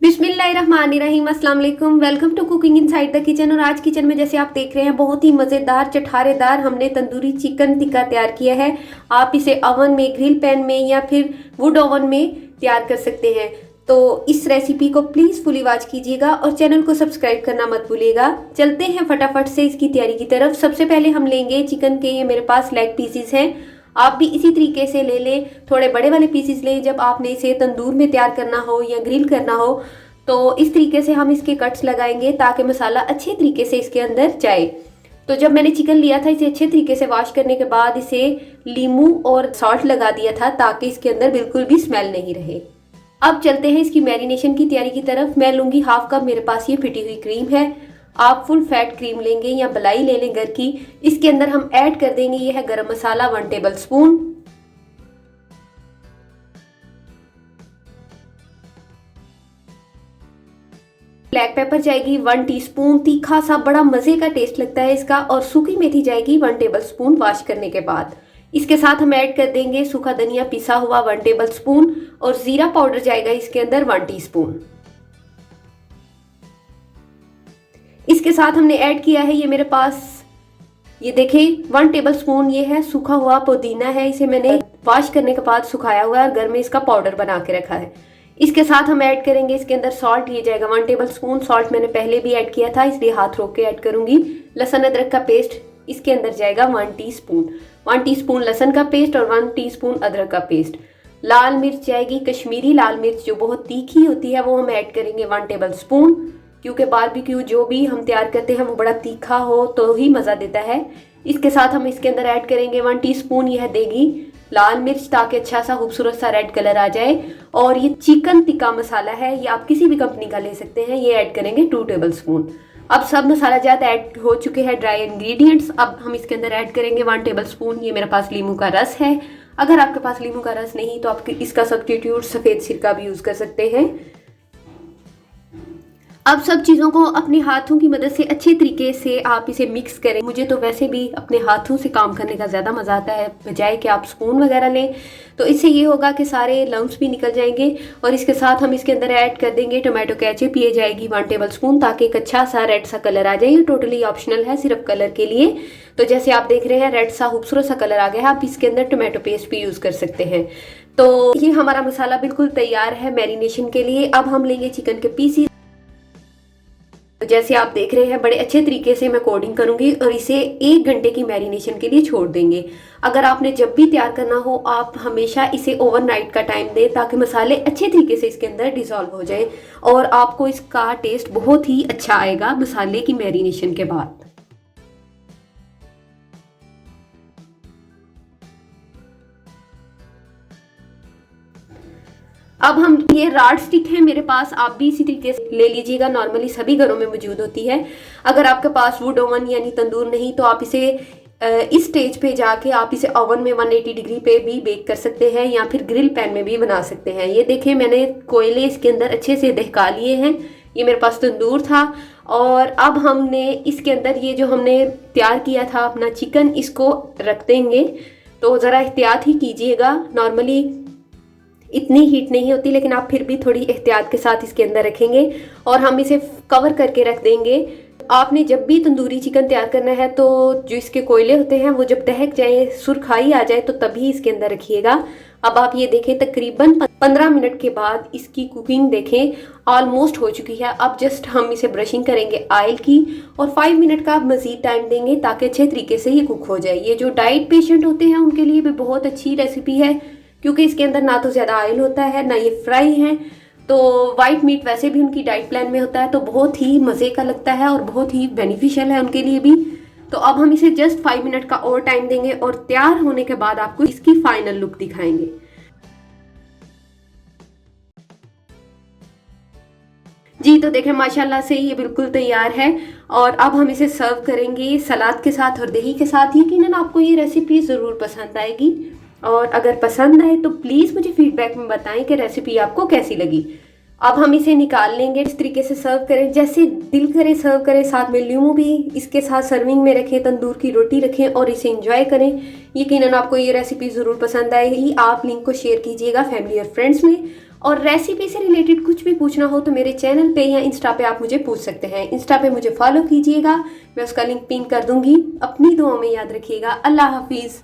बिस्मिल्लाहिर्रहमानिर्रहीम, अस्सलाम वालेकुम। Welcome to cooking inside the kitchen. और आज किचन में जैसे आप देख रहे हैं बहुत ही मज़ेदार चटखारेदार हमने तंदूरी चिकन टिक्का तैयार किया है। आप इसे ओवन में, ग्रिल पैन में या फिर वुड ओवन में तैयार कर सकते हैं। तो इस रेसिपी को प्लीज़ फुली वॉच कीजिएगा और चैनल को सब्सक्राइब करना मत भूलिएगा। चलते हैं फटाफट से इसकी तैयारी की तरफ। सबसे पहले हम लेंगे चिकन के, ये मेरे पास लेग पीसीस हैं। आप भी इसी तरीके से ले लें, थोड़े बड़े वाले पीसेस लें जब आपने इसे तंदूर में तैयार करना हो या ग्रिल करना हो। तो इस तरीके से हम इसके कट्स लगाएंगे ताकि मसाला अच्छे तरीके से इसके अंदर जाए। तो जब मैंने चिकन लिया था, इसे अच्छे तरीके से वॉश करने के बाद इसे लीमू और सॉल्ट लगा दिया था ताकि इसके अंदर बिल्कुल भी स्मेल नहीं रहे। अब चलते हैं इसकी मैरिनेशन की तैयारी की तरफ। मैं लूँगी हाफ कप, मेरे पास ये फिटी हुई क्रीम है। आप फुल फैट क्रीम लेंगे या मलाई ले लें घर की। इसके अंदर हम ऐड कर देंगे, ये है गरम मसाला 1 टेबल स्पून, ब्लैक पेपर जाएगी 1 टीस्पून, तीखा सा बड़ा मजे का टेस्ट लगता है इसका। और सूखी मेथी जाएगी 1 टेबल स्पून वॉश करने के बाद। इसके साथ हम ऐड कर देंगे सूखा धनिया पिसा हुआ 1 टेबल स्पून और जीरा पाउडर जाएगा इसके अंदर 1 टीस्पून। इसके साथ हमने ऐड किया है, ये मेरे पास ये देखें 1 टेबल स्पून ये है सूखा हुआ पुदीना है। इसे मैंने वॉश करने के बाद सुखाया हुआ है और घर में इसका पाउडर बना के रखा है। इसके साथ हम ऐड करेंगे इसके अंदर सॉल्ट, ये जाएगा 1 टेबल स्पून। सॉल्ट मैंने पहले भी ऐड किया था इसलिए हाथ रोक के ऐड करूंगी। लहसुन अदरक का पेस्ट इसके अंदर जाएगा 1 टीस्पून। 1 टीस्पून लहसुन का पेस्ट और 1 टीस्पून अदरक का पेस्ट। लाल मिर्च जाएगी कश्मीरी लाल मिर्च जो बहुत तीखी होती है, वो हम ऐड करेंगे 1 टेबल स्पून, क्योंकि बारबेक्यू जो भी हम तैयार करते हैं वो बड़ा तीखा हो तो ही मज़ा देता है। इसके साथ हम इसके अंदर ऐड करेंगे 1 टीस्पून यह देगी लाल मिर्च ताकि अच्छा सा खूबसूरत सा रेड कलर आ जाए। और ये चिकन टिक्का मसाला है, ये आप किसी भी कंपनी का ले सकते हैं, ये ऐड करेंगे 2 टेबल स्पून। अब सब मसाला जात ऐड हो चुके हैं, ड्राई इंग्रेडिएंट्स। अब हम इसके अंदर ऐड करेंगे 1 टेबल स्पून, ये मेरे पास लीमू का रस है। अगर आपके पास लीमू का रस नहीं तो आप इसका सब्स्टिट्यूट सफ़ेद सिरका भी यूज़ कर सकते हैं। अब सब चीज़ों को अपने हाथों की मदद से अच्छे तरीके से आप इसे मिक्स करें। मुझे तो वैसे भी अपने हाथों से काम करने का ज़्यादा मज़ा आता है बजाय कि आप स्पून वगैरह लें। तो इससे ये होगा कि सारे लम्स भी निकल जाएंगे। और इसके साथ हम इसके अंदर ऐड कर देंगे टोमेटो केचप, ये जाएगी 1 टेबल स्पून ताकि एक अच्छा सा रेड सा कलर आ जाए। ये टोटली ऑप्शनल है, सिर्फ कलर के लिए। तो जैसे आप देख रहे हैं रेड सा खूबसूरत सा कलर आ गया है। आप इसके अंदर टोमेटो पेस्ट भी यूज़ कर सकते हैं। तो ये हमारा मसाला बिल्कुल तैयार है मैरिनेशन के लिए। अब हम लेंगे चिकन के पीसीस। तो जैसे आप देख रहे हैं बड़े अच्छे तरीके से मैं कोडिंग करूंगी और इसे 1 घंटे की मैरिनेशन के लिए छोड़ देंगे। अगर आपने जब भी तैयार करना हो आप हमेशा इसे ओवरनाइट का टाइम दें ताकि मसाले अच्छे तरीके से इसके अंदर डिसॉल्व हो जाए और आपको इसका टेस्ट बहुत ही अच्छा आएगा मसाले की मैरिनेशन के बाद। अब हम ये राड स्टिक है मेरे पास, आप भी इसी तरीके से ले लीजिएगा, नॉर्मली सभी घरों में मौजूद होती है। अगर आपके पास वुड ओवन यानी तंदूर नहीं तो आप इसे इस स्टेज पे जाके आप इसे ओवन में 180 डिग्री पे भी बेक कर सकते हैं या फिर ग्रिल पैन में भी बना सकते हैं। ये देखें मैंने कोयले इसके अंदर अच्छे से दहका लिए हैं। ये मेरे पास तंदूर था और अब हमने इसके अंदर ये जो हमने तैयार किया था अपना चिकन, इसको रख देंगे। तो ज़रा एहतियात ही कीजिएगा, नॉर्मली इतनी हीट नहीं होती लेकिन आप फिर भी थोड़ी एहतियात के साथ इसके अंदर रखेंगे और हम इसे कवर करके रख देंगे। आपने जब भी तंदूरी चिकन तैयार करना है तो जो इसके कोयले होते हैं वो जब दहक जाए, सुरखाई आ जाए तो तभी इसके अंदर रखिएगा। अब आप ये देखें तकरीबन 15 मिनट के बाद इसकी कुकिंग देखें ऑलमोस्ट हो चुकी है। अब जस्ट हम इसे ब्रशिंग करेंगे ऑयल की और 5 मिनट का मज़ीद टाइम देंगे ताकि अच्छे तरीके से ये कुक हो जाए। ये जो डाइट पेशेंट होते हैं उनके लिए भी बहुत अच्छी रेसिपी है क्योंकि इसके अंदर ना तो ज़्यादा ऑयल होता है ना ये फ्राई है। तो वाइट मीट वैसे भी उनकी डाइट प्लान में होता है तो बहुत ही मज़े का लगता है और बहुत ही बेनिफिशियल है उनके लिए भी। तो अब हम इसे जस्ट 5 मिनट का और टाइम देंगे और तैयार होने के बाद आपको इसकी फाइनल लुक दिखाएंगे। जी तो देखें माशाल्लाह से ये बिल्कुल तैयार है और अब हम इसे सर्व करेंगे सलाद के साथ और दही के साथ। यकीनन आपको ये रेसिपी ज़रूर पसंद आएगी और अगर पसंद आए तो प्लीज़ मुझे फीडबैक में बताएं कि रेसिपी आपको कैसी लगी। अब हम इसे निकाल लेंगे, इस तरीके से सर्व करें जैसे दिल करे सर्व करें, साथ में लीमू भी इसके साथ सर्विंग में रखें, तंदूर की रोटी रखें और इसे एंजॉय करें। यकीनन आपको ये रेसिपी ज़रूर पसंद आएगी। आप लिंक को शेयर कीजिएगा फैमिली और फ्रेंड्स में और रेसिपी से रिलेटेड कुछ भी पूछना हो तो मेरे चैनल पे या इंस्टा पे आप मुझे पूछ सकते हैं। इंस्टा पे मुझे फॉलो कीजिएगा, मैं उसका लिंक पिन कर दूंगी। अपनी दुआओं में याद रखिएगा। अल्लाह हाफिज़।